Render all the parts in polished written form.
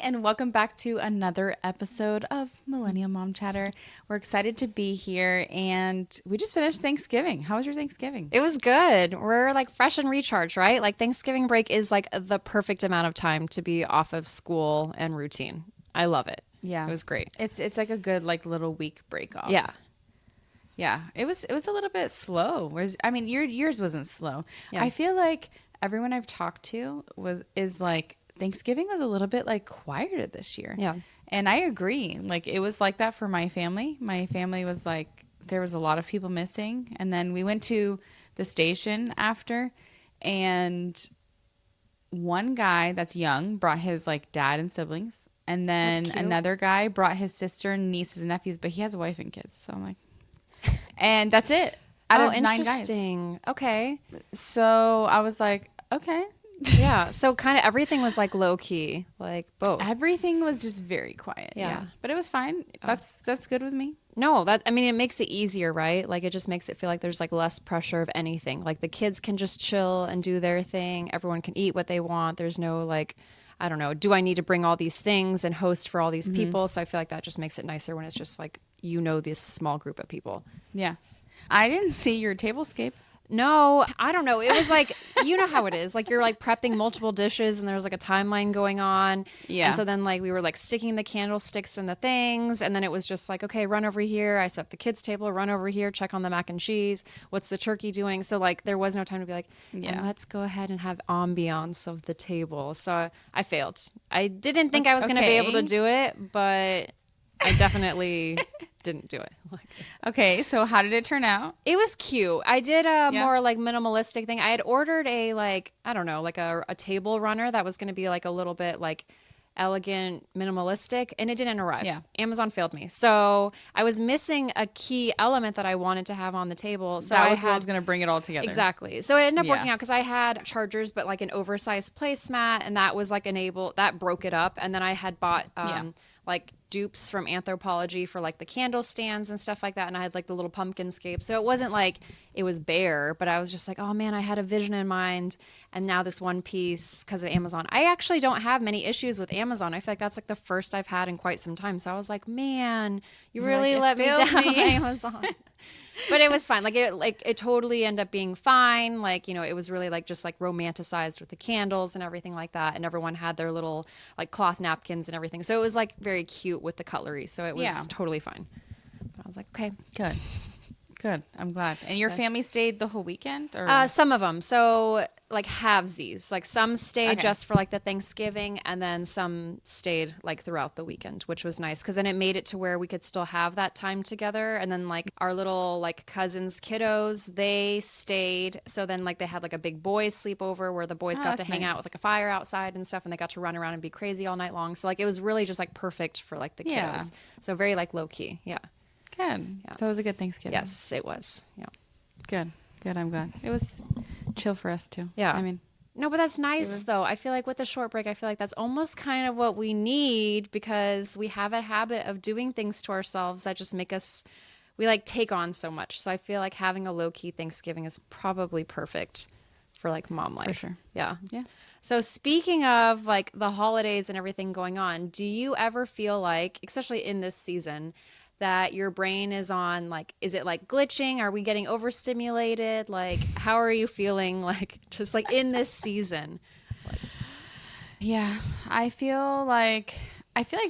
and welcome back to another episode of Millennial Mom Chatter. We're excited to be here, and we just finished Thanksgiving. How was your Thanksgiving? It was good. We're like fresh and recharged, right? Like Thanksgiving break is like the perfect amount of time to be off of school and routine. I love it. Yeah, It was great. it's like a good like little week break Yeah. off. Yeah, it was a little bit slow. Whereas I mean, yours wasn't slow. Yeah. I feel like everyone I've talked to is like Thanksgiving was a little bit like quieter this year. Yeah. And I agree. Like it was like that for my family. My family was like there was a lot of people missing, and then we went to the station after, and one guy that's young brought his like dad and siblings, and That's then cute. another guy brought his sister and nieces and nephews, but he has a wife and kids. So I'm like, and that's it out Oh, of 9 guys. interesting. Okay. So I was like, okay. Yeah. So kind of everything was like low key, like both. Everything was just very quiet. Yeah. Yeah. But it was fine. That's good with me. No, I mean, it makes it easier, right? Like it just makes it feel like there's like less pressure of anything. Like the kids can just chill and do their thing. Everyone can eat what they want. There's no like, I don't know, do I need to bring all these things and host for all these people? So I feel like that just makes it nicer when it's just like, this small group of people. Yeah. I didn't see your tablescape. No, I don't know. It was like, you know how it is. Like you're like prepping multiple dishes and there's like a timeline going on. Yeah. And so then like we were like sticking the candlesticks in the things. And then it was just like, okay, run over here. I set up the kids table, run over here, check on the mac and cheese. What's the turkey doing? So like there was no time to be like, Yeah. and let's go ahead and have ambiance of the table. So I failed. I didn't think I was going to be able to Okay. do it, but I definitely didn't do it. Okay. So how did it turn out? It was cute. I did a Yeah. more like minimalistic thing. I had ordered a like, I don't know, like a table runner that was going to be like a little bit like elegant, minimalistic, and it didn't arrive. Yeah. Amazon failed me. So I was missing a key element that I wanted to have on the table. So That I was what had was going to bring it all together. Exactly. So it ended up Yeah. working out because I had chargers, but like an oversized placemat, and that was like that broke it up. And then I had bought like dupes from Anthropology for like the candle stands and stuff like that. And I had like the little pumpkin scape. So it wasn't like it was bare, but I was just like, oh man, I had a vision in mind. And now this one piece because of Amazon. I actually don't have many issues with Amazon. I feel like that's like the first I've had in quite some time. So I was like, man, you really like, let me "It failed down, me." Amazon. But it was fine. It totally ended up being fine. Like, it was really like just like romanticized with the candles and everything like that. And everyone had their little like cloth napkins and everything. So it was like very cute with the cutlery. So it was Yeah. totally fine. But I was like, okay. Good. Good. I'm glad. And your family stayed the whole weekend? Or Some of them. So like halvesies. Like some stayed Okay. just for like the Thanksgiving, and then some stayed like throughout the weekend, which was nice because then it made it to where we could still have that time together. And then like our little like cousins, kiddos, they stayed. So then like they had like a big boys sleepover where the boys got to that's hang out nice. with like a fire outside and stuff, and they got to run around and be crazy all night long. So like it was really just like perfect for like the kiddos. Yeah. So very like low key. Yeah. Good. So it was a good Thanksgiving. Yes, it was. Yeah. Good. Good. I'm glad. It was chill for us too. Yeah. I mean, No, but that's nice though. I feel like with the short break, I feel like that's almost kind of what we need because we have a habit of doing things to ourselves that just make us, we like take on so much. So I feel like having a low key Thanksgiving is probably perfect for like mom life. for sure. Yeah. Yeah. So speaking of like the holidays and everything going on, do you ever feel like, especially in this season, that your brain is on like, is it like glitching? Are we getting overstimulated? Like, how are you feeling like just like in this season? Yeah. I feel like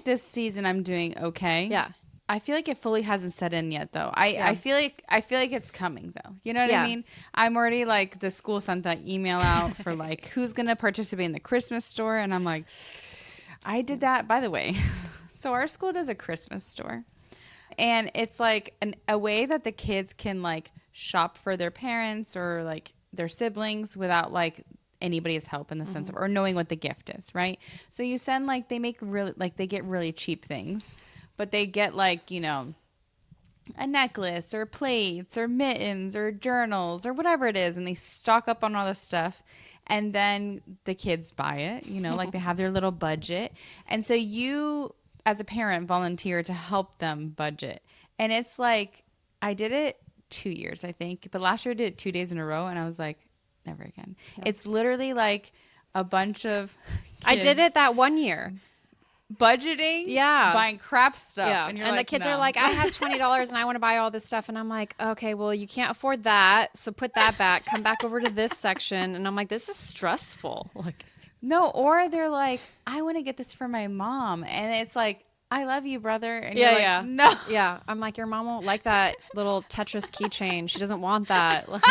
this season I'm doing okay. Yeah. I feel like it fully hasn't set in yet though. I feel like it's coming though. You know what Yeah. I mean? I'm already like the school sent that email out for like who's gonna participate in the Christmas store, and I'm like, I did that by the way. So our school does a Christmas store. And it's like a way that the kids can like shop for their parents or like their siblings without like anybody's help in the sense of or knowing what the gift is, right? So you send like they make really like they get really cheap things, but they get like, a necklace or plates or mittens or journals or whatever it is, and they stock up on all this stuff. And then the kids buy it, like they have their little budget. And so you as a parent volunteer to help them budget. And it's like, I did it 2 years, I think, but last year I did it 2 days in a row, and I was like, never again. It's literally like a bunch of I did kids. it that one year. budgeting, Yeah. buying crap stuff. Yeah. And you're And like, the kids no. are like, I have $20 and I want to buy all this stuff. And I'm like, okay, well, you can't afford that. So put that back, come back over to this section. And I'm like, this is stressful. Like, No, or they're like, I want to get this for my mom. And it's like, I love you, brother. And yeah, you're like, yeah. no. Yeah. I'm like, your mom won't like that little Tetris keychain. She doesn't want that. Like,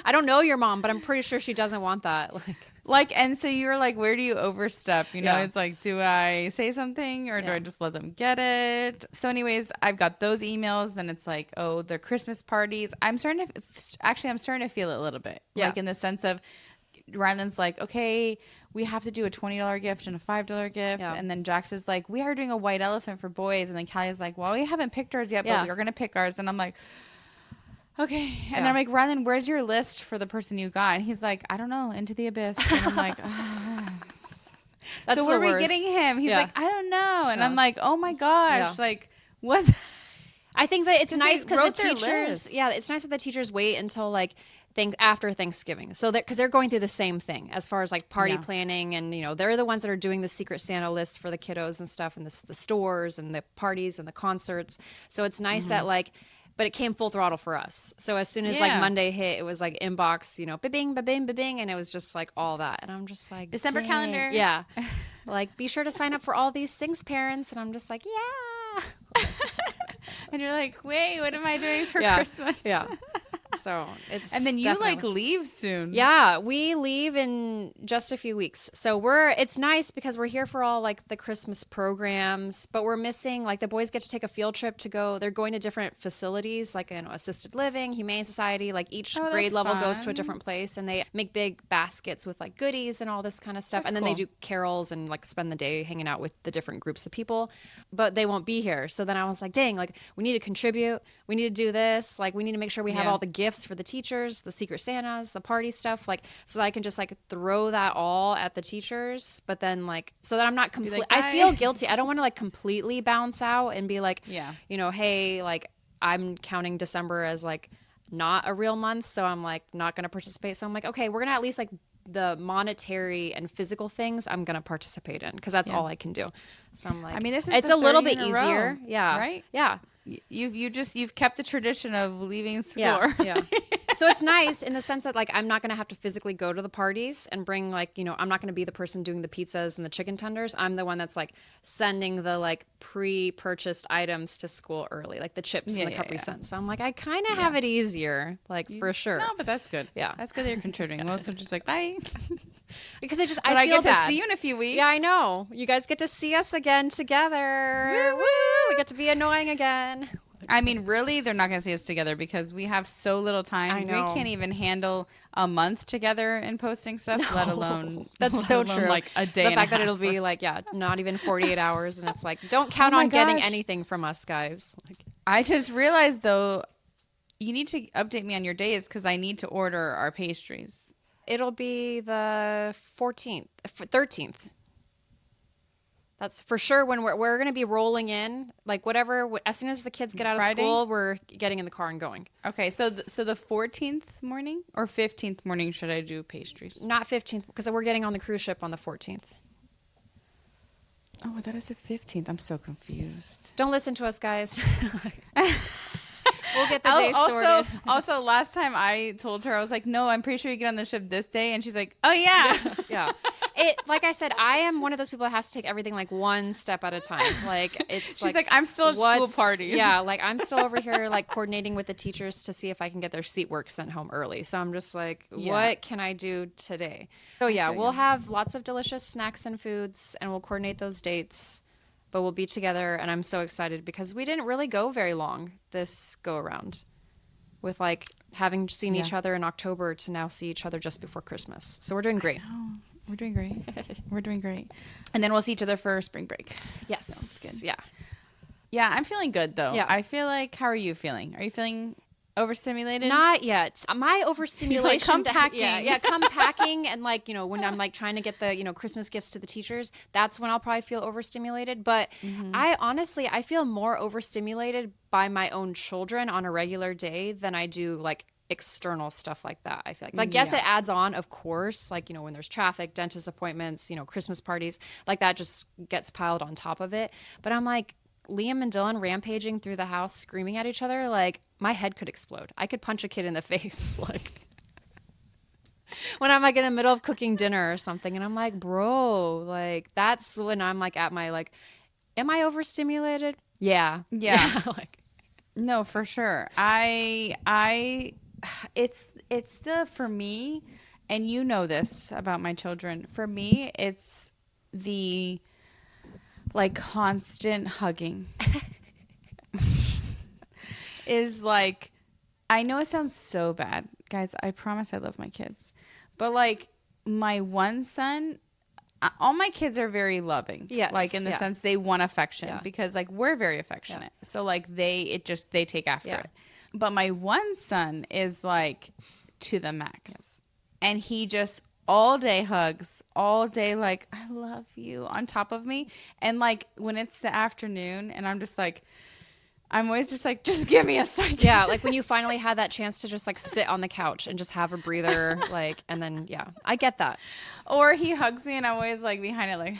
I don't know your mom, but I'm pretty sure she doesn't want that. And so you're like, where do you overstep? You know, Yeah. it's like, do I say something or do I just let them get it? So anyways, I've got those emails. Then it's like, oh, the Christmas parties. I'm starting to feel it a little bit. Yeah. Like in the sense of Ryland's like, okay, we have to do a $20 gift and a $5 gift. Yeah. And then Jax is like, we are doing a white elephant for boys. And then Callie's like, well, we haven't picked ours yet, but we're going to pick ours. And I'm like, okay. And then I'm like, Ryland, where's your list for the person you got? And he's like, I don't know, into the abyss. And I'm like, That's so where the are we worst. getting him? He's Yeah. like, I don't know. And Yeah. I'm like, oh my gosh. Yeah. Like, what? I think that it's 'Cause nice they because the wrote their teachers, list. it's nice that the teachers wait until like after Thanksgiving. So that because they're going through the same thing as far as like party planning, and they're the ones that are doing the Secret Santa list for the kiddos and stuff, and the stores and the parties and the concerts. So it's nice that like. But it came full throttle for us. So as soon as like Monday hit, it was like inbox, ba-bing, ba-bing, ba-bing. And it was just like all that. And I'm just like, December dang. calendar. Yeah. Like, be sure to sign up for all these things, parents. And I'm just like, yeah. And you're like, wait, what am I doing for Yeah. Christmas? Yeah. So it's And then you like definitely- leave soon. Yeah, we leave in just a few weeks. So it's nice because we're here for all like the Christmas programs, but we're missing like the boys get to take a field trip to go. They're going to different facilities like assisted living, humane society, like each grade that's level goes to a fun. different place, and they make big baskets with like goodies and all this kind of stuff. That's and then cool. they do carols and like spend the day hanging out with the different groups of people, but they won't be here. So then I was like, dang, like we need to contribute. We need to do this. Like we need to make sure we have Yeah. all the gifts for the teachers, the Secret Santas, the party stuff, like so that I can just like throw that all at the teachers, but then like so that I'm not completely. like, I "Bye." feel guilty. I don't want to like completely bounce out and be like, Yeah. hey, like I'm counting December as like not a real month, so I'm like not going to participate. So I'm like, okay, we're gonna at least like the monetary and physical things I'm gonna participate in because that's all I can do. So I'm like, I mean, this is it's the a little 30 bit in a row, easier, yeah, right? Yeah. You've kept the tradition of leaving school. Yeah, yeah. So it's nice in the sense that like I'm not going to have to physically go to the parties and bring like, I'm not going to be the person doing the pizzas and the chicken tenders. I'm the one that's like sending the like pre-purchased items to school early, like the chips and the Capri Suns. So I'm like, I kind of have it easier, like for sure. No, but that's good. Yeah. That's good that you're contributing. Most will just be like, bye. Because I But I feel get bad. to see you in a few weeks. Yeah, I know. You guys get to see us again together. Woo, Woo! We get to be annoying again. I mean, really, they're not going to see us together because we have so little time. I know. We can't even handle a month together in posting stuff, let alone That's so true. like a day. The and fact a that half. it'll be like, not even 48 hours, and it's like, don't count my on getting gosh. anything from us, guys. Like, I just realized though, you need to update me on your days because I need to order our pastries. it'll be the 13th. That's for sure when we're going to be rolling in, like whatever. As soon as the kids get out Friday? of school, we're getting in the car and going. Okay, so the 14th morning or 15th morning should I do pastries? Not 15th because we're getting on the cruise ship on the 14th. Oh, that is the 15th. I'm so confused. Don't listen to us, guys. We'll get the day sorted. Also, last time I told her, I was like, no, I'm pretty sure you get on the ship this day. And she's like, oh, yeah. Yeah. Like I said, I am one of those people that has to take everything like one step at a time. Like it's She's like, I'm still at school parties. Yeah, like I'm still over here like coordinating with the teachers to see if I can get their seat work sent home early. So I'm just like, what can I do today? So yeah, we'll have lots of delicious snacks and foods, and we'll coordinate those dates. But we'll be together, and I'm so excited because we didn't really go very long this go around with like having seen each other in October to now see each other just before Christmas. So we're doing great. We're doing great. We're doing great. And then we'll see each other for spring break. Yes. Sounds good. Yeah. Yeah, I'm feeling good though. Yeah. I feel like, how are you feeling? Are you feeling overstimulated? Not yet. My overstimulation. come packing. Yeah, come packing. And like, when I'm like trying to get the, Christmas gifts to the teachers, that's when I'll probably feel overstimulated. But I feel more overstimulated by my own children on a regular day than I do like external stuff like that. I feel like yes, it adds on, of course, like, you know, when there's traffic, dentist appointments, you know, Christmas parties, like that just gets piled on top of it. But I'm like, Liam and Dylan rampaging through the house, screaming at each other, like my head could explode. I could punch a kid in the face, like when I'm like in the middle of cooking dinner or something, and I'm like, bro, like that's when I'm like at my like, am I overstimulated? Yeah. Like, no, for sure. It's the, for me, and you know this about my children, for me, it's the like constant hugging is like, I know it sounds so bad, guys. I promise I love my kids, but like my one son, all my kids are very loving. Yes, like in the sense they want affection because like we're very affectionate. Yeah. So like they take after it. But my one son is like to the max. And he just all day hugs, all day like, I love you on top of me. And like when it's the afternoon and I'm just like, I'm always just like, just give me a second. Yeah, like when you finally had that chance to just like sit on the couch and just have a breather, like, and then, yeah, I get that. Or he hugs me and I'm always like behind it, like,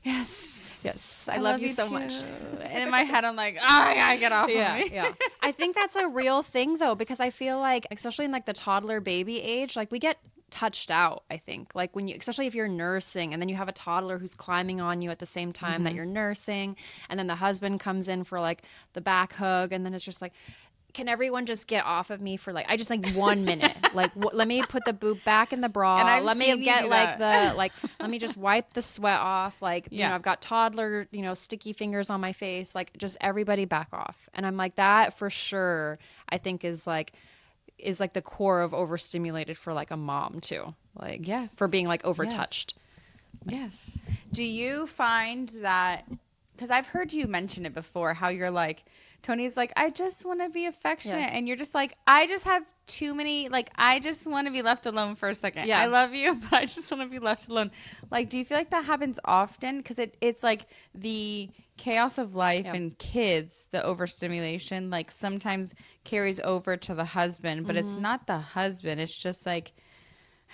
yes, I love you so too. much. And in my head, I'm like, oh, I gotta get off of me. Yeah. I think that's a real thing though, because I feel like, especially in like the toddler baby age, like we get touched out, I think, like when you, especially if you're nursing and then you have a toddler who's climbing on you at the same time that you're nursing, and then the husband comes in for like the back hug, and then it's just like, can everyone just get off of me for like, I just like 1 minute, like let me put the boob back in the bra, And let me get like the like let me just wipe the sweat off, like you know, I've got toddler, you know, sticky fingers on my face, like just everybody back off. And I'm like, that for sure I think is like the core of overstimulated for like a mom too, like for being like overtouched. Yes. Do you find that, because I've heard you mention it before, how you're like, Tony's like, I just want to be affectionate. And you're just like, I just have too many, like, I just want to be left alone for a second. I love you, but I just want to be left alone. Like, do you feel like that happens often? Because it's like the chaos of life and kids, the overstimulation, like sometimes carries over to the husband, but it's not the husband. It's just like,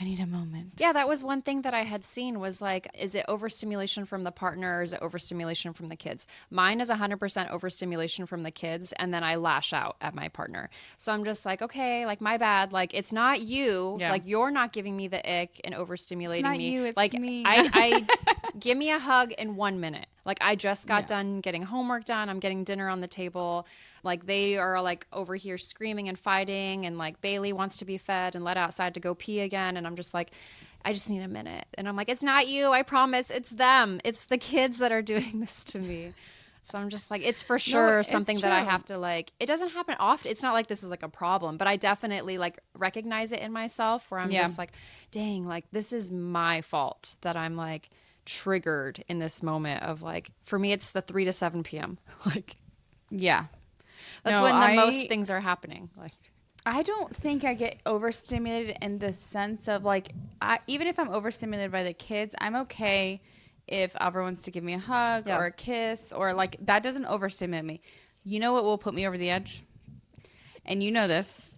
I need a moment. Yeah, that was one thing that I had seen was like, is it overstimulation from the partner or is it overstimulation from the kids? Mine is 100% overstimulation from the kids, and then I lash out at my partner. So I'm just like, okay, like my bad. Like it's not you. Yeah. Like you're not giving me the ick and overstimulating It's not me. you, it's like me. I give me a hug in 1 minute. Like I just got done getting homework done. I'm getting dinner on the table. Like they are like over here screaming and fighting, and like Bailey wants to be fed and let outside to go pee again. And I'm just like, I just need a minute. And I'm like, it's not you. I promise. It's them. It's the kids that are doing this to me. So I'm just like, it's for sure something that I have to like, it doesn't happen often. It's not like this is like a problem, but I definitely like recognize it in myself where I'm just like, dang, like this is my fault that I'm like triggered in this moment of like, for me, it's the 3 to 7 p.m. Like, that's when the most things are happening. Like, I don't think I get overstimulated in the sense of like, even if I'm overstimulated by the kids, I'm okay if Alvaro wants to give me a hug or a kiss, or like that doesn't overstimulate me. You know what will put me over the edge? And you know this.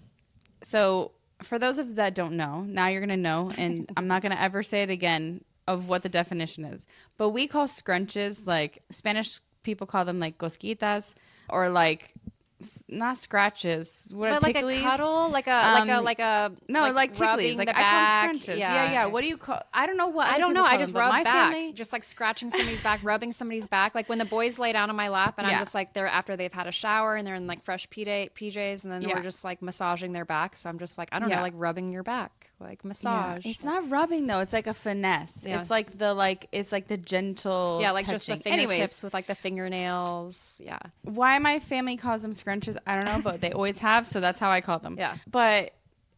So for those of that don't know, now you're going to know, and I'm not going to ever say it again of what the definition is. But we call scrunches, like Spanish people call them like cosquitas, or like not scratches. What but are like ticklies? a cuddle, like a no, like ticklies. Like I call them scrunches. Yeah. What do you call? I don't know what. I don't know. I just rub back, family, just like scratching somebody's back, rubbing somebody's back. Like when the boys lay down on my lap, and I'm just like, they're after they've had a shower and they're in like fresh PJs, and then we're just like massaging their back. So I'm just like, I don't know, like rubbing your back, like massage. It's not rubbing though. It's like a finesse. It's like the gentle. Yeah, like touching. just the fingertips with like the fingernails. Yeah. Why my family calls them scrunches, I don't know, but they always have, so that's how I call them. Yeah. But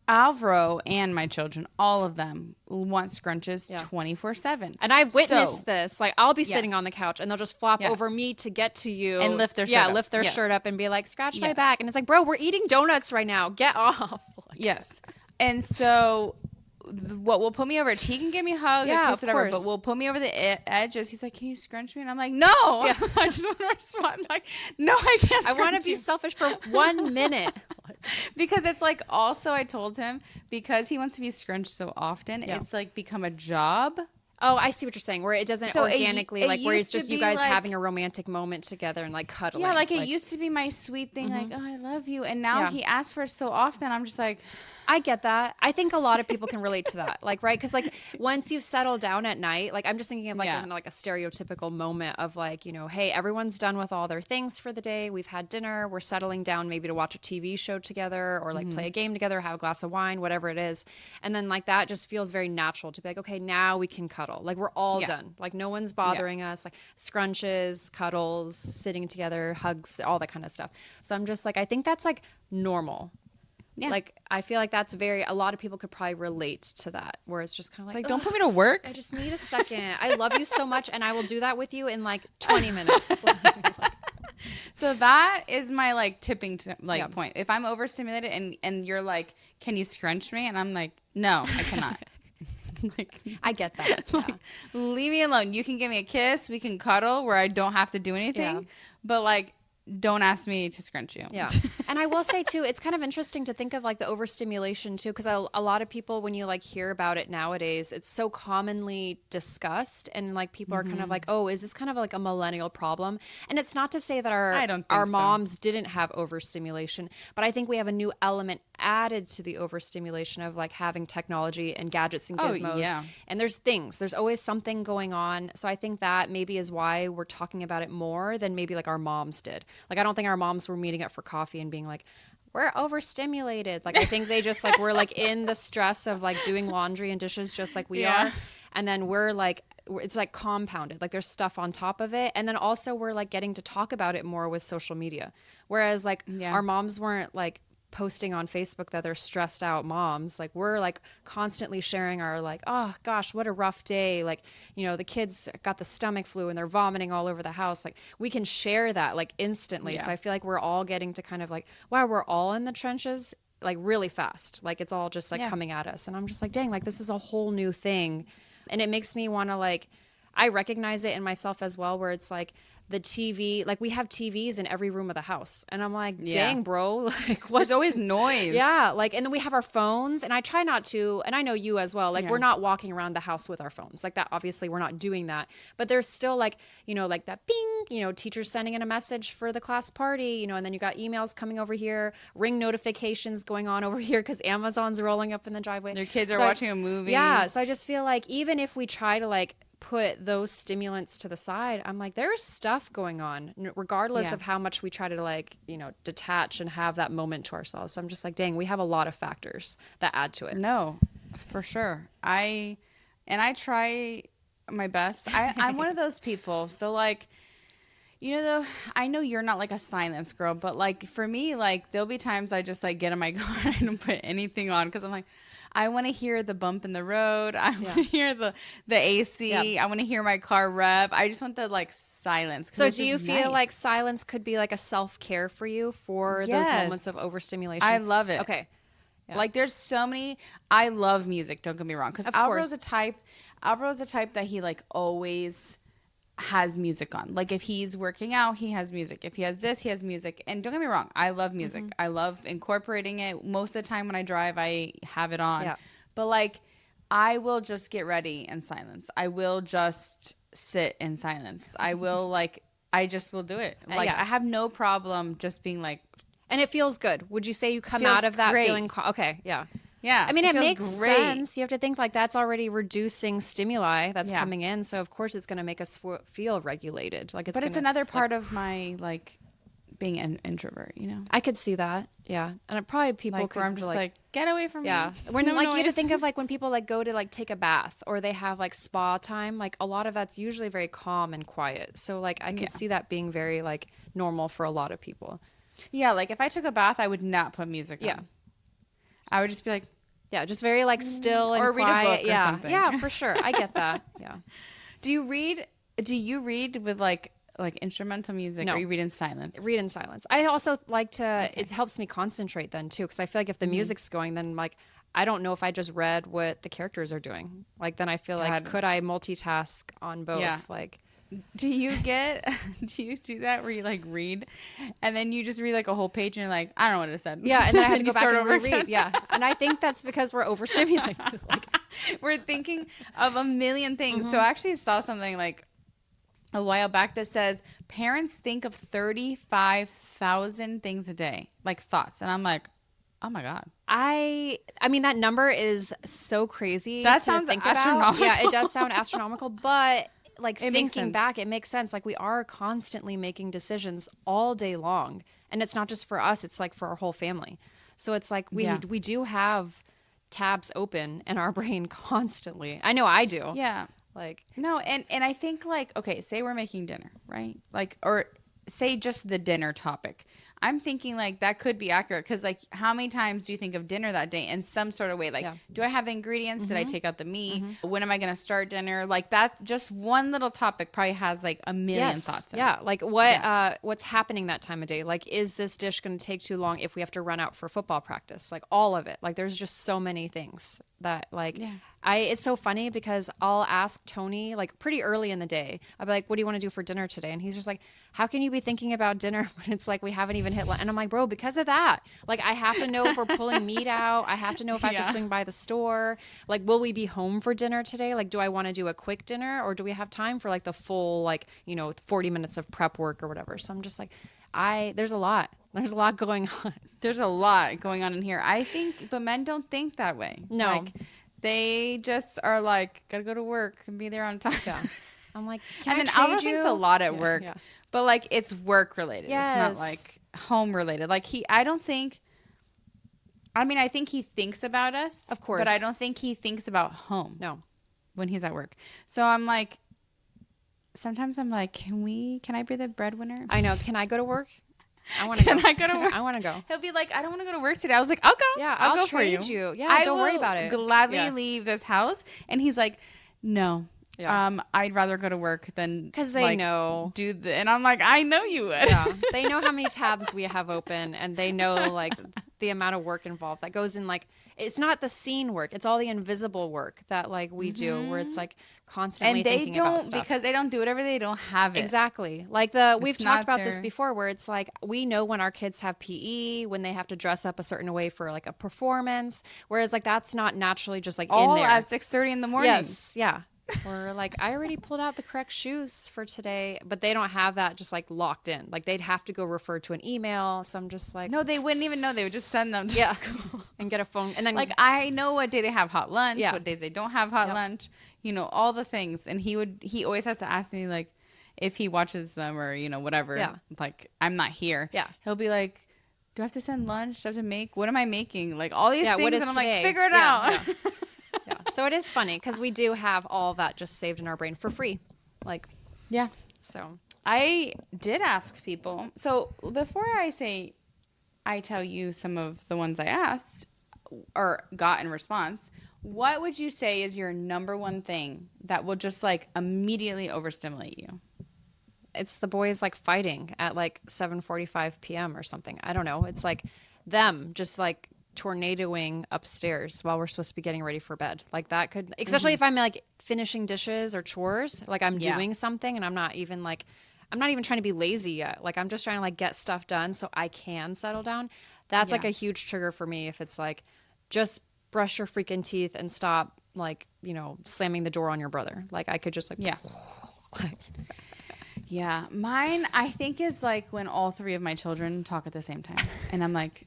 Alvaro and my children, all of them want scrunches 24/7. And I've witnessed this. Like I'll be sitting on the couch and they'll just flop over me to get to you and lift their shirt up. lift their shirt up and be like, scratch my back. And it's like, bro, we're eating donuts right now. Get off. Yes. And so what will put me over? He can give me a hug, a kiss, whatever. But will put me over the edge is he's like, "Can you scrunch me?" And I'm like, "No, I just want to respond like, no, I can't. I want to be selfish for 1 minute." Because it's like, also I told him, because he wants to be scrunched so often, Yeah. it's like become a job. Oh, I see what you're saying. Where it doesn't So organically, it like where it's used to just you be guys like- having a romantic moment together and like cuddling. Yeah, like it used to be my sweet thing, like, oh, I love you. And now Yeah. he asks for it so often, I'm just like, I get that. I think a lot of people can relate to that. Like, right? Because like once you've settled down at night, like I'm just thinking of like Yeah. like a stereotypical moment of like, you know, hey, everyone's done with all their things for the day. We've had dinner. We're settling down maybe to watch a TV show together or like play a game together, have a glass of wine, whatever it is. And then like that just feels very natural to be like, okay, now we can cuddle. Like we're all done. Like no one's bothering us. Like scrunches, cuddles, sitting together, hugs, all that kind of stuff. So I'm just like, I think that's like normal. yeah. Like, I feel like that's a lot of people could probably relate to that, where it's just kind of like, don't put me to work. I just need a second. I love you so much, and I will do that with you in like 20 minutes. So that is my like tipping Yeah. point. If I'm overstimulated and you're like, can you scrunch me? And I'm like, no, I cannot. Like, I get that. Yeah. like, leave me alone. You can give me a kiss. We can cuddle where I don't have to do anything. Yeah. But like, don't ask me to scrunch you. Yeah. And I will say too, it's kind of interesting to think of like the overstimulation too, because a lot of people, when you like hear about it nowadays, it's so commonly discussed, and like people are kind of like, oh, is this kind of like a millennial problem? And it's not to say that I don't think our so. moms didn't have overstimulation, but I think we have a new element added to the overstimulation of like having technology and gadgets and Oh, gizmos. yeah. And there's always something going on. So I think that maybe is why we're talking about it more than maybe like our moms did. Like, I don't think our moms were meeting up for coffee and being like, we're overstimulated. Like, I think they just like were like in the stress of like doing laundry and dishes just like we Yeah. are. And then we're like, it's like compounded. Like, there's stuff on top of it. And then also we're like getting to talk about it more with social media. Whereas like our moms weren't like posting on Facebook that they're stressed out moms. Like, we're like constantly sharing our like, oh gosh, what a rough day. Like, you know, the kids got the stomach flu and they're vomiting all over the house. Like, we can share that like instantly. Yeah. So I feel like we're all getting to kind of like, wow, we're all in the trenches like really fast. Like, it's all just like coming at us. And I'm just like, dang, like this is a whole new thing. And it makes me want to like, I recognize it in myself as well, where it's like the TV, like we have TVs in every room of the house. And I'm like, dang, bro, like what's There's always noise. Yeah. Like, and then we have our phones, and I try not to, and I know you as well. Like, we're not walking around the house with our phones like that. Obviously, we're not doing that. But there's still like, you know, like that bing, you know, teachers sending in a message for the class party, you know, and then you got emails coming over here, ring notifications going on over here because Amazon's rolling up in the driveway. Your kids are So watching a movie. Yeah. So I just feel like even if we try to like put those stimulants to the side, I'm like, there's stuff going on regardless of how much we try to like, you know, detach and have that moment to ourselves. So I'm just like, dang, we have a lot of factors that add to it. No, for sure. I try my best. I'm one of those people. So like, you know, though, I know you're not like a silence girl, but like for me, like there'll be times I just like get in my car and I don't put anything on because I'm like, I want to hear the bump in the road. I want to hear the AC. I want to hear my car rev. I just want the like silence. So do you feel like silence could be like a self-care for you for those moments of overstimulation? I love it. Okay. Yeah. Like there's so many. I love music. Don't get me wrong. Because Alvaro's a type that he like always has music on. Like if he's working out, he has music. If he has this, he has music. And don't get me wrong, I love music. I love incorporating it. Most of the time when I drive, I have it on. Yeah. But like I will just get ready in silence. I will just sit in silence. I will like I just will do it. Like I have no problem just being like, and it feels good. Would you say you come Feels out of that great. feeling okay, yeah. yeah. I mean, it feels makes great. sense. You have to think like that's already reducing stimuli that's Yeah. coming in. So of course it's going to make us feel regulated. Like But it's another part of my like being an introvert, you know? I could see that. Yeah. And probably people Like could where I'm just like, get away from yeah. me. When No like you have to noise. think of like when people like go to like take a bath or they have like spa time, like a lot of that's usually very calm and quiet. So like I could see that being very like normal for a lot of people. Yeah, like if I took a bath, I would not put music on. Yeah. I would just be like, Yeah, just very like still and Or read a quiet. book or Yeah. something. Yeah, for sure. I get that. Yeah. do you read with like instrumental music No. or you read in silence? Read in silence. I also like to it helps me concentrate then too, because I feel like if the music's going, then like I don't know if I just read what the characters are doing. Like then I feel like God. could I multitask on both? Yeah. Like Do you do that where you like read and then you just read like a whole page and you're like, I don't know what it said. Yeah, and then I have to you go back start and over reread. again. Yeah, and I think that's because we're overstimulated. Like, We're thinking of a million things. So I actually saw something like a while back that says parents think of 35,000 things a day, like thoughts. And I'm like, oh my God. I mean that number is so crazy That to sounds think about. astronomical. Yeah, it does sound astronomical, but like It makes thinking sense. back, it makes sense. Like we are constantly making decisions all day long, and it's not just for us; it's like for our whole family. So it's like we Yeah. we do have tabs open in our brain constantly. I know I do. Yeah. Like No, and I think like, okay, say we're making dinner, right? Like, or say just the dinner topic. I'm thinking like that could be accurate because like how many times do you think of dinner that day in some sort of way? Like, Yeah. do I have the ingredients? Did I take out the meat? When am I going to start dinner? Like that, just one little topic probably has like a million thoughts in it. Yeah, like what's happening that time of day? Like, is this dish going to take too long if we have to run out for football practice? Like all of it. Like there's just so many things that like it's so funny because I'll ask Tony like pretty early in the day. I'll be like, "What do you want to do for dinner today?" And he's just like, "How can you be thinking about dinner when it's like we haven't even hit lunch?" And I'm like, "Bro, because of that. Like I have to know if we're pulling meat out. I have to know if I have to swing by the store. Like, will we be home for dinner today? Like, do I want to do a quick dinner or do we have time for like the full 40 minutes of prep work or whatever?" So I'm just like, there's a lot. There's a lot going on. There's a lot going on in here. I think, but men don't think that way. No. Like, they just are like, gotta go to work and be there on time. Yeah. I'm like, can And I then trade Albert you? thinks a lot at work, yeah. but like it's work related. It's not Yes. like home related. Like I don't think, I mean, I think he thinks about us. Of course. But I don't think he thinks about home No. when he's at work. So I'm like, sometimes I'm like, can I be the breadwinner? I know. Can I go to work? I want to go. Can I go to work? I want to go. He'll be like, I don't want to go to work today. I was like, I'll go. Yeah, I'll go trade for you. Yeah, I don't worry will about it. Gladly Yeah. leave this house. And he's like, no. Yeah. I'd rather go to work than 'Cause they know. And I'm like, I know you would. Yeah. They know how many tabs we have open and they know like the amount of work involved that goes in like it's not the scene work, it's all the invisible work that like we do where it's like constantly And they thinking about don't stuff. because they don't do it every day. They don't have it. Exactly. Like we've It's talked not about this their- before where it's like we know when our kids have PE, when they have to dress up a certain way for like a performance, whereas like that's not naturally just like All in there. at 6:30 in the morning. Yes, yeah. Or like I already pulled out the correct shoes for today, but they don't have that just like locked in. Like they'd have to go refer to an email. So I'm just like No, they wouldn't even know. They would just send them to school. and get a phone and then Like I know what day they have hot lunch, Yeah. what days they don't have hot lunch, all the things. And he always has to ask me like if he watches them or, whatever. Yeah. Like I'm not here. Yeah. He'll be like, do I have to send lunch? Do I have to make? What am I making? Like all these Yeah, things. what is And I'm today? like, figure it Yeah, out. yeah. Yeah. So it is funny because we do have all that just saved in our brain for free. Like, Yeah. so I did ask people. So before I tell you some of the ones I asked or got in response, what would you say is your number one thing that will just like immediately overstimulate you? it's the boys like fighting at like 7:45 p.m. or something. I don't know. It's like them just like tornadoing upstairs while we're supposed to be getting ready for bed. Like that could, especially if I'm like finishing dishes or chores, like I'm doing something and I'm not even trying to be lazy yet. Like I'm just trying to like get stuff done so I can settle down. That's like a huge trigger for me if it's like just brush your freaking teeth and stop like, slamming the door on your brother. Like I could just like Yeah. Mine, I think, is like when all three of my children talk at the same time. And I'm like,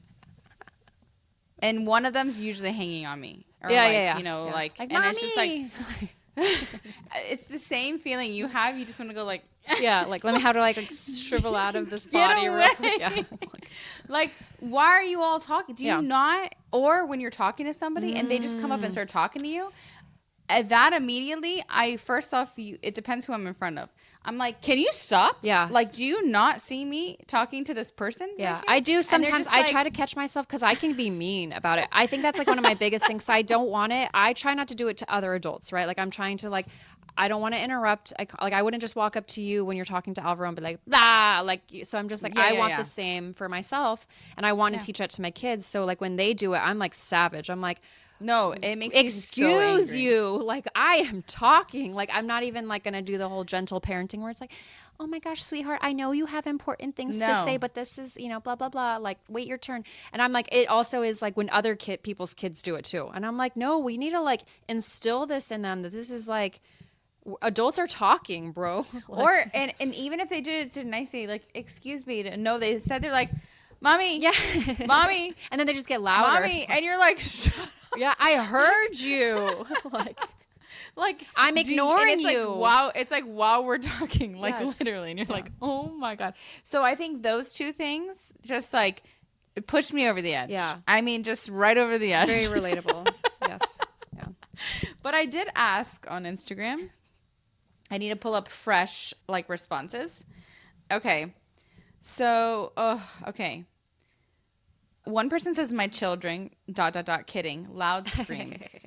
and one of them's usually hanging on me. Or like, and Mommy! it's just like, it's the same feeling you have. You just want to go like, yeah, like let me have to like shrivel out of this Get body real quick. away. Yeah. like, why are you all talking? Do you not? Or when you're talking to somebody and they just come up and start talking to you, that immediately, first off, it depends who I'm in front of. I'm like, can you stop? Yeah. Like, do you not see me talking to this person? Yeah, right here? I do And they're sometimes. just I like- try to catch myself because I can be mean about it. I think that's like one of my biggest things. I don't want it. I try not to do it to other adults, right? Like I'm trying to like, I don't want to interrupt. I wouldn't just walk up to you when you're talking to Alvaro and be like, blah, like, so I'm just like, I want the same for myself, and I want to teach that to my kids. So like when they do it, I'm like savage. I'm like, no, it makes me so excuse angry. you. Like I am talking. Like I'm not even like going to do the whole gentle parenting where it's like, oh my gosh, sweetheart, I know you have important things to say, but this is, blah, blah, blah. Like, wait your turn. And I'm like, it also is like when other people's kids do it too. And I'm like, no, we need to like instill this in them that this is like, adults are talking, bro. Like, and even if they did it nicely, like, excuse me. No, they said, they're like, mommy. Yeah. Mommy. And then they just get louder. Mommy. And you're like, shut up. Yeah, I heard you. like I'm ignoring you. Like, wow, it's like while we're talking, like literally, and you're Yeah. like, oh my god. So I think those two things just like it pushed me over the edge. Yeah, I mean, just right over the edge. Very relatable. Yes. Yeah. But I did ask on Instagram. I need to pull up fresh like responses. Okay, so okay. One person says my children ... kidding loud screams.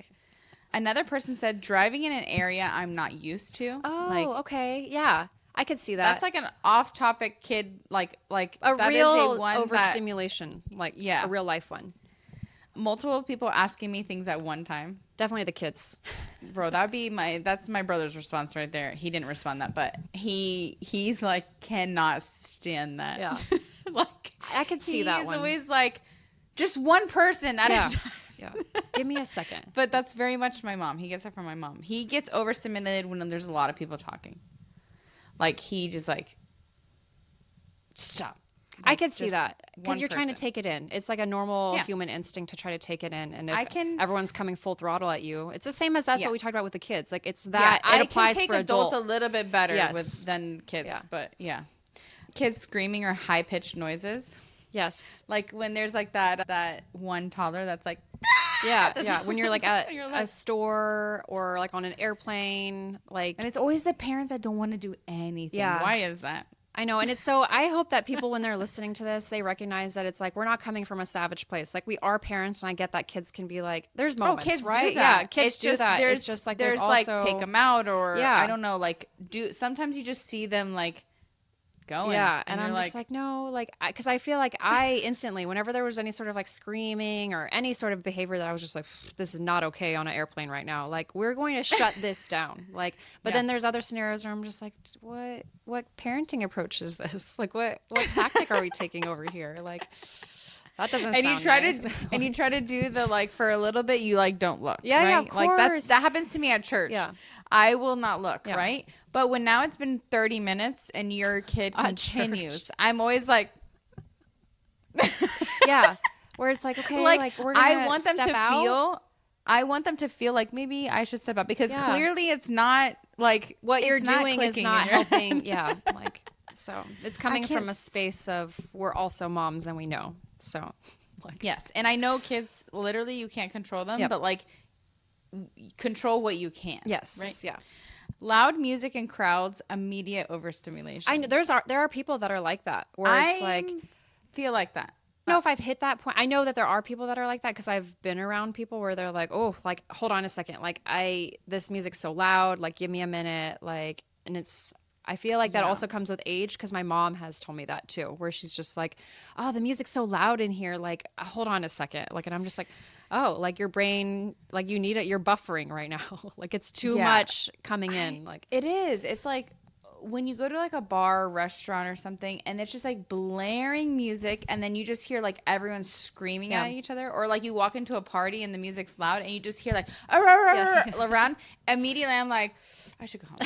Another person said driving in an area I'm not used to. Oh, like, okay. Yeah. I could see that. That's like an off-topic kid, like a that real is a one overstimulation, like a real life one. Multiple people asking me things at one time. Definitely the kids. Bro, that's my brother's response right there. He didn't respond that, but he's like cannot stand that. Yeah. Like I could see that one. He's always like just one person at a time. Yeah. Give me a second. But that's very much my mom. He gets that from my mom. He gets overstimulated when there's a lot of people talking. Like he just like stop. Like, I could see that because you're trying to take it in. It's like a normal human instinct to try to take it in. And if everyone's coming full throttle at you, it's the same as that's what we talked about with the kids. Like it's that it applies can take for adults adult. a little bit better than kids. Yeah. But kids screaming or high pitched noises. Yes. Like when there's like that one toddler that's like yeah. When you're like at a store or like on an airplane, like, and it's always the parents that don't want to do anything. Yeah. Why is that? I know. And it's so I hope that people, when they're listening to this, they recognize that it's like, we're not coming from a savage place. Like we are parents. And I get that kids can be like, there's moments, kids right? do that. Yeah. Kids do that. It's just like, there's also, like take them out or I don't know, like sometimes you just see them like going. Yeah. And I'm just like, no, like, because I feel like I instantly, whenever there was any sort of like screaming or any sort of behavior that I was just like, this is not okay on an airplane right now. Like, we're going to shut this down. Like, but then there's other scenarios where I'm just like, what parenting approach is this? Like, what tactic are we taking over here? Like, that doesn't sound nice. And you try to do the like for a little bit you like don't look. Yeah, right? yeah, of course. That happens to me at church. Yeah. I will not look, right? But when now it's been 30 minutes and your kid continues, I'm always like yeah. Where it's like, okay, like we're gonna I want them to out. feel I want them to feel like maybe I should step up because clearly it's not like what you're doing is not helping. Yeah. Like, so it's coming from a space of we're also moms and we know. So like, yes. And I know kids literally you can't control them, but like control what you can. Yes. Right. Yeah. Loud music and crowds, immediate overstimulation. I know there are people that are like that where it's like feel like that. I don't know if I've hit that point. I know that there are people that are like that because I've been around people where they're like, oh, like hold on a second, like this music's so loud, like give me a minute, like, and I feel like that also comes with age because my mom has told me that too, where she's just like, oh, the music's so loud in here, like hold on a second, like, and I'm just like, oh, like your brain, like you need it, you're buffering right now, like it's too much coming in, like it is. It's like when you go to like a bar or restaurant or something and it's just like blaring music and then you just hear like everyone screaming at each other, or like you walk into a party and the music's loud and you just hear like around, immediately I'm like, I should go home.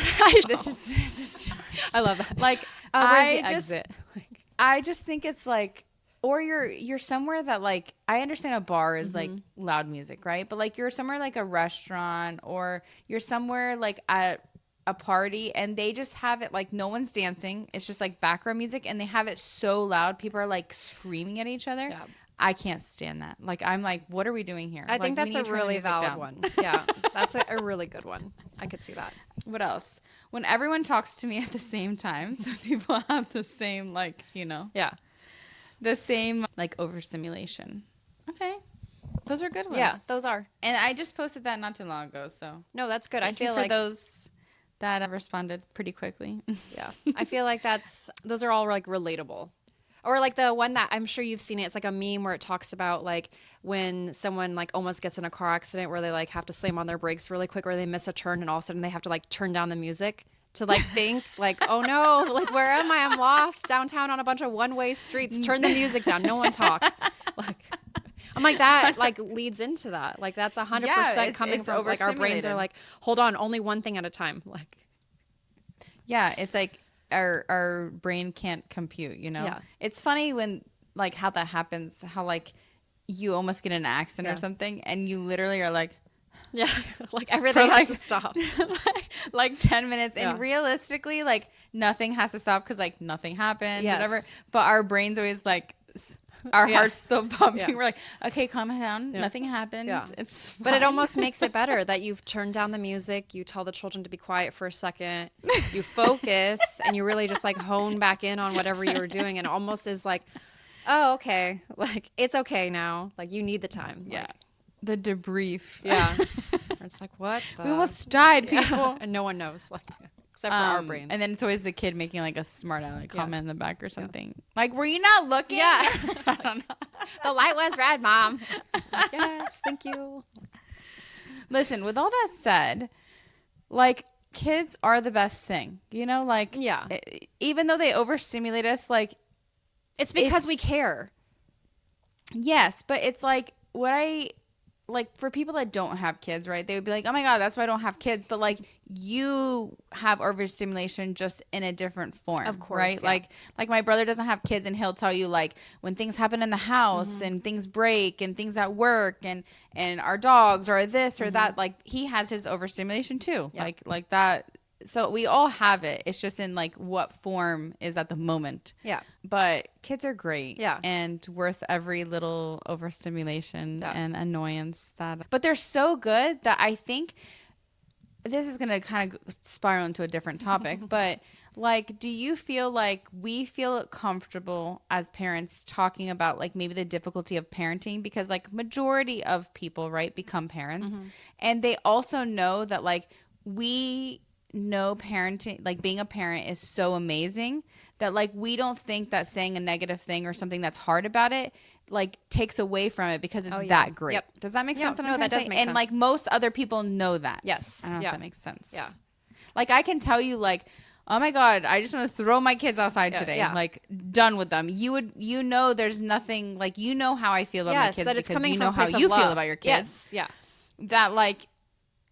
This is I love that. Like where's the exit? I just think it's like, or you're somewhere that like, I understand a bar is like loud music, right? But like you're somewhere like a restaurant or you're somewhere like at a party and they just have it like no one's dancing. It's just like background music and they have it so loud. People are like screaming at each other. Yeah. I can't stand that. Like, I'm like, what are we doing here? I think that's a really valid one. Yeah, that's a really good one. I could see that. What else? When everyone talks to me at the same time, so people have the same, like, Yeah. The same, like, overstimulation. Okay. Those are good ones. Yeah, those are. And I just posted that not too long ago, so. No, that's good. I feel like those that responded pretty quickly. Yeah. I feel like those are all like relatable. Or like the one that I'm sure you've seen it. It's like a meme where it talks about like when someone like almost gets in a car accident where they like have to slam on their brakes really quick or they miss a turn and all of a sudden they have to like turn down the music to like think like, oh no, like where am I? I'm lost downtown on a bunch of one-way streets. Turn the music down. No one talk. Like I'm like that like leads into that. Like that's 100% coming from like our brains are like, hold on, only one thing at a time. Like yeah, it's like our brain can't compute, you know? Yeah. It's funny when like how that happens, how like you almost get in an accident or something and you literally are like yeah, like everything has to stop. like 10 minutes and realistically like nothing has to stop because like nothing happened, whatever. But our brain's always like our heart's still pumping. We're like, okay, calm down. Nothing happened. It's fine. But it almost makes it better that you've turned down the music. You tell the children to be quiet for a second. You focus and you really just like hone back in on whatever you were doing. And it almost is like, oh, okay. Like, it's okay now. Like, you need the time. Yeah. Like, the debrief. Yeah. It's like, what? We almost died, people. And no one knows. Like, except for our brains. And then it's always the kid making like a smart aleck comment in the back or something. Like, were you not looking? Yeah. I don't know. The light was red, Mom. Yes, thank you. Listen, with all that said, like kids are the best thing, you know, like even though they overstimulate us, like it's because we care. Yes, but it's like like for people that don't have kids, right? They would be like, oh my God, that's why I don't have kids. But like you have overstimulation just in a different form. Of course. Right? Yeah. Like my brother doesn't have kids and he'll tell you like when things happen in the house and things break and things at work and our dogs or this or that, like he has his overstimulation too. Yeah. Like that. So we all have it. It's just in like what form is at the moment. Yeah. But kids are great. Yeah. And worth every little overstimulation and annoyance but they're so good that I think this is going to kind of spiral into a different topic, but like, do you feel like we feel comfortable as parents talking about like maybe the difficulty of parenting because like majority of people, right, become parents and they also know that like we know parenting, like being a parent is so amazing that like we don't think that saying a negative thing or something that's hard about it like takes away from it because it's that great. Yep. Does that make sense? No, that does make sense. And like most other people know that. Yes. I don't know if that makes sense. Yeah. Like I can tell you like, oh my God, I just want to throw my kids outside today. Yeah. Like done with them. You know, there's nothing like, you know how I feel about my kids that it's because coming you from know a how place of you love. feel about your kids. Yes. Yeah. That like,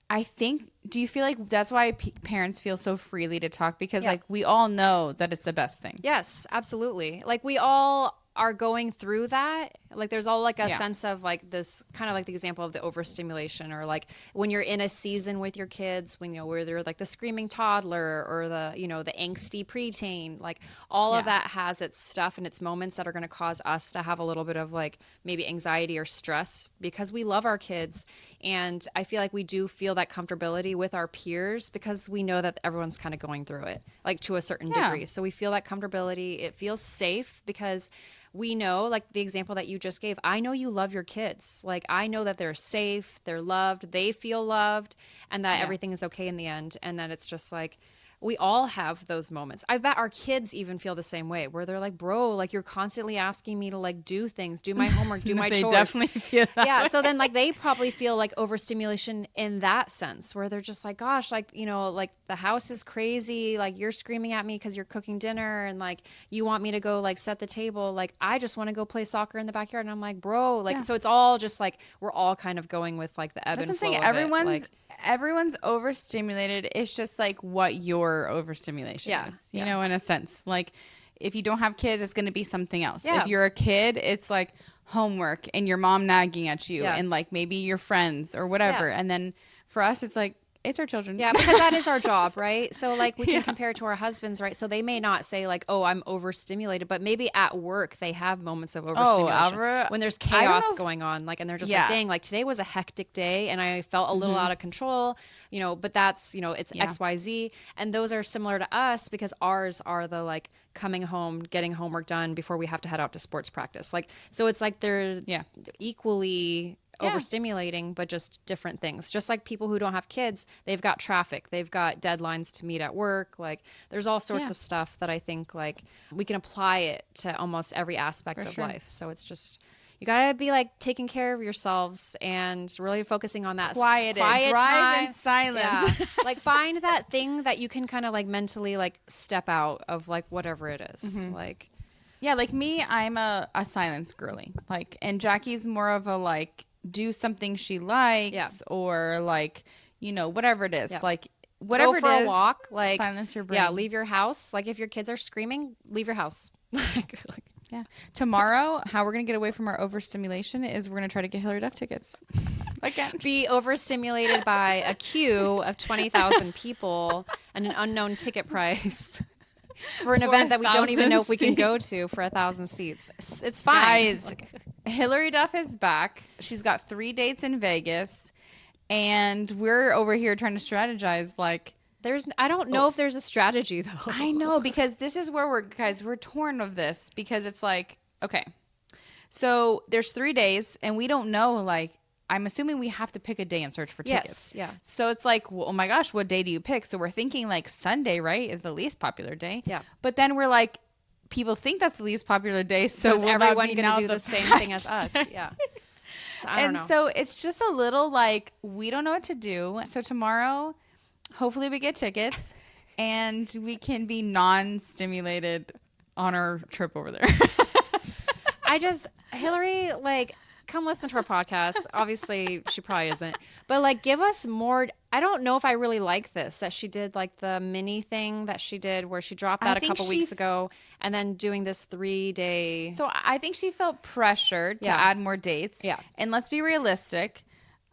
I think, do you feel like that's why parents feel so freely to talk? Because like we all know that it's the best thing. Yes, absolutely. Like we all are going through that. Like there's all like a sense of like this kind of like the example of the overstimulation or like when you're in a season with your kids, when you know where they're like the screaming toddler or the, you know, the angsty preteen, like all of that has its stuff and its moments that are going to cause us to have a little bit of like maybe anxiety or stress because we love our kids. And I feel like we do feel that comfortability with our peers because we know that everyone's kind of going through it like to a certain degree. So we feel that comfortability. It feels safe because we know, like the example that you just gave, I know you love your kids. Like, I know that they're safe, they're loved, they feel loved, and that everything is okay in the end. And that it's just like, we all have those moments. I bet our kids even feel the same way where they're like, bro, like you're constantly asking me to like do things, do my homework, do my chores. They definitely feel that. Yeah. So then like they probably feel like overstimulation in that sense where they're just like, gosh, like, you know, like the house is crazy. Like you're screaming at me because you're cooking dinner and like you want me to go like set the table. Like I just want to go play soccer in the backyard. And I'm like, bro, like, so it's all just like, we're all kind of going with like the ebb and flow of it. Everyone's overstimulated. It's just like what your overstimulation is, you know, in a sense. Like if you don't have kids, it's going to be something else. Yeah. If you're a kid, it's like homework and your mom nagging at you and like maybe your friends or whatever. And then for us, it's like, it's our children. Yeah, because that is our job, right? So like we can compare it to our husbands, right? So they may not say like, oh, I'm overstimulated, but maybe at work they have moments of overstimulation when there's chaos going on. Like, and they're just like, dang, like today was a hectic day and I felt a little out of control, you know, but that's, you know, it's XYZ. And those are similar to us because ours are the like coming home, getting homework done before we have to head out to sports practice. Like, so it's like they're equally overstimulating, but just different things. Just like people who don't have kids, they've got traffic, they've got deadlines to meet at work. Like, there's all sorts of stuff that I think like we can apply it to almost every aspect of life. So it's just, you gotta be like taking care of yourselves and really focusing on that quiet drive time. In silence. Yeah. Like, find that thing that you can kind of like mentally like step out of, like whatever it is. Like, yeah, like me, I'm a silence girly. Like, and Jackie's more of a like do something she likes or like, you know, whatever it is. Like, whatever go for it is, a walk. Like, silence your brain. Yeah, leave your house. Like, if your kids are screaming, leave your house. Yeah. Tomorrow, how we're going to get away from our overstimulation is we're going to try to get Hillary Duff tickets. Again. Be overstimulated by a queue of 20,000 people and an unknown ticket price for an event that we don't even know if we can go to for 1,000 seats. It's fine. Guys, Hillary Duff is back. She's got 3 dates in Vegas. And we're over here trying to strategize like, I don't know if there's a strategy though. I know, because this is where we're torn of this, because it's like, okay, so there's 3 days and we don't know, like, I'm assuming we have to pick a day and search for tickets. Yes, yeah. So it's like, well, oh my gosh, what day do you pick? So we're thinking like Sunday, right, is the least popular day. Yeah. But then we're like, people think that's the least popular day. So is everyone going to do the same thing as us? Yeah. So I don't know. So it's just a little like, we don't know what to do. So tomorrow, hopefully we get tickets and we can be non-stimulated on our trip over there. Hillary, like, come listen to our podcast. Obviously, she probably isn't. But, like, give us more. I don't know if I really like this, that she did, like, the mini thing that she did where she dropped that a couple weeks ago and then doing this 3-day. So I think she felt pressured to add more dates. Yeah. And let's be realistic.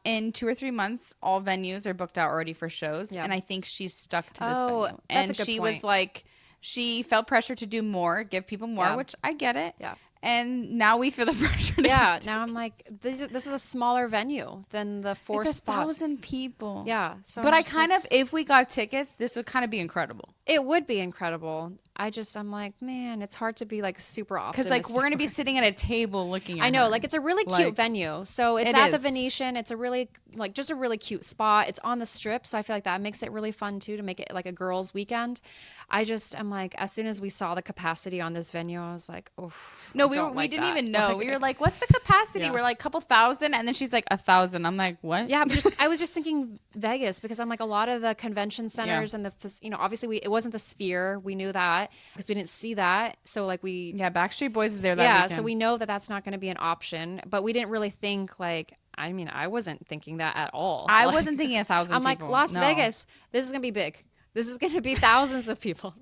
In 2 or 3 months, all venues are booked out already for shows. Yeah. And I think she's stuck to this venue. And that's a good she point. Was like, she felt pressure to do more, give people more, which I get it. Yeah. And now we feel the pressure. Now I'm like, this is a smaller venue than the 4 spots. 1,000 people. Yeah. So but I kind of, if we got tickets, this would kind of be incredible. It would be incredible. I'm like, man, it's hard to be like super optimistic. Because like we're gonna be sitting at a table looking at I know, her. like it's a really cute venue. So it's at the Venetian. It's a really just a really cute spot. It's on the Strip, so I feel like that makes it really fun too, to make it like a girls' weekend. I'm like, as soon as we saw the capacity on this venue, I was like, oh no, we didn't even know. We were like, what's the capacity? We're like, couple thousand, and then she's like 1,000. I'm like, what? Yeah, I was just thinking Vegas, because I'm like, a lot of the convention centers and obviously it wasn't the Sphere. We knew that because we didn't see that. So like Backstreet Boys is there that weekend. So we know that that's not going to be an option, but we didn't really think like, I mean, I wasn't thinking that at all. I wasn't thinking 1,000 I'm people. like, Las Vegas, this is going to be big. This is going to be thousands of people.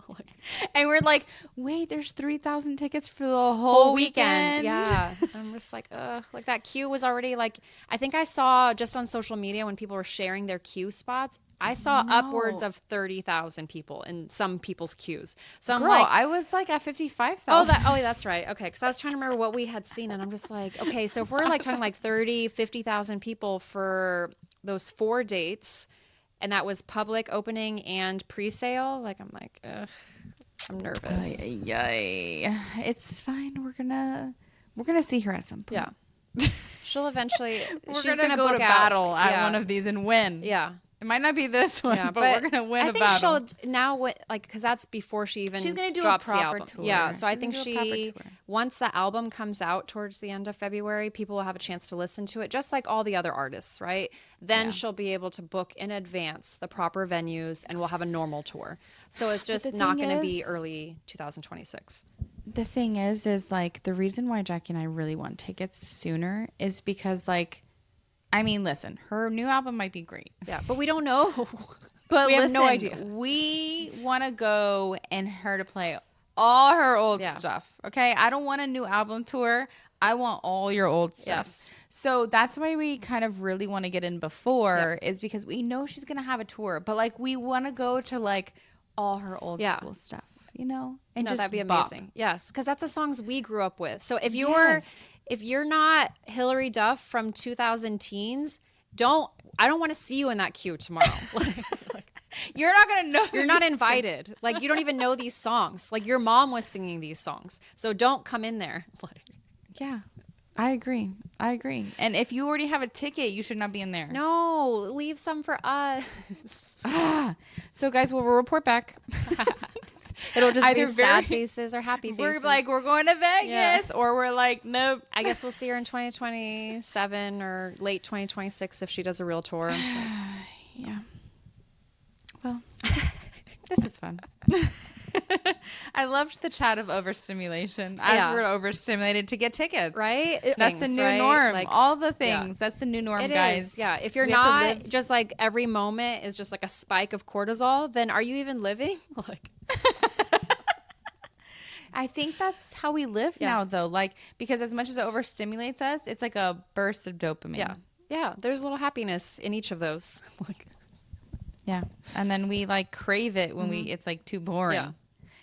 And we're like, wait, there's 3,000 tickets for the whole weekend. Yeah. I'm just like, like that queue was already like, I think I saw just on social media when people were sharing their queue spots, I saw upwards of 30,000 people in some people's queues. So I'm like, I was like at 55,000. That's right. Okay. Cause I was trying to remember what we had seen, and I'm just like, okay, so if we're like talking like 30, 50,000 people for those 4 dates, and that was public opening and pre-sale, like, I'm like, ugh, I'm nervous. It's fine. We're gonna see her at some point. Yeah. She'll eventually, she's gonna go to battle at one of these and win. Yeah. It might not be this one, but we're gonna win a battle. I think she'll now because that's before she's gonna do a proper tour. Yeah, so I think once the album comes out towards the end of February, people will have a chance to listen to it, just like all the other artists, right? Then she'll be able to book in advance the proper venues, and we'll have a normal tour. So it's just not going to be early 2026. The thing is like the reason why Jackie and I really want tickets sooner is because like, I mean, listen, her new album might be great. Yeah, but we don't know. But we have no idea. We want to go and her to play all her old stuff. Okay, I don't want a new album tour. I want all your old stuff. Yes. So that's why we kind of really want to get in before, is because we know she's gonna have a tour, but like we want to go to like all her old school stuff, you know? And just that'd be bop. amazing. Yes, because that's the songs we grew up with. So if you're not Hillary Duff from 2000 teens, I don't want to see you in that queue tomorrow. You're not gonna know. You're not invited. Like, you don't even know these songs. Like, your mom was singing these songs, so don't come in there. Yeah, I agree. And if you already have a ticket, you should not be in there. No, leave some for us. So guys, we'll report back. It'll just Either be sad faces or happy faces. We're like, we're going to Vegas, or we're like, nope. I guess we'll see her in 2027 or late 2026 if she does a real tour. Yeah. Well, this is fun. I loved the chat of overstimulation. As we're overstimulated to get tickets. Right? That's the new norm. Like, all the things. Yeah. That's the new norm, guys. Yeah. If you're not just like every moment is just like a spike of cortisol, then are you even living? Like, I think that's how we live now, though. Like, because as much as it overstimulates us, it's like a burst of dopamine. Yeah. Yeah. There's a little happiness in each of those. Yeah. And then we like crave it when it's like too boring. Yeah.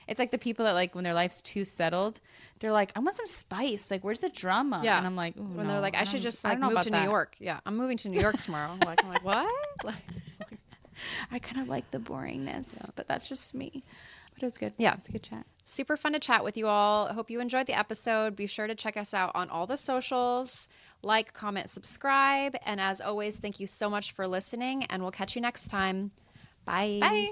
It's like the people that like when their life's too settled, they're like, I want some spice. Like, where's the drama? Yeah. And I'm like, when they're like, I should just like move to New York. Yeah. I'm moving to New York tomorrow. I'm like, what? I kind of like the boringness, but that's just me. But it was good. Yeah. It's a good chat. Super fun to chat with you all. I hope you enjoyed the episode. Be sure to check us out on all the socials. Like, comment, subscribe. And as always, thank you so much for listening. And we'll catch you next time. Bye. Bye.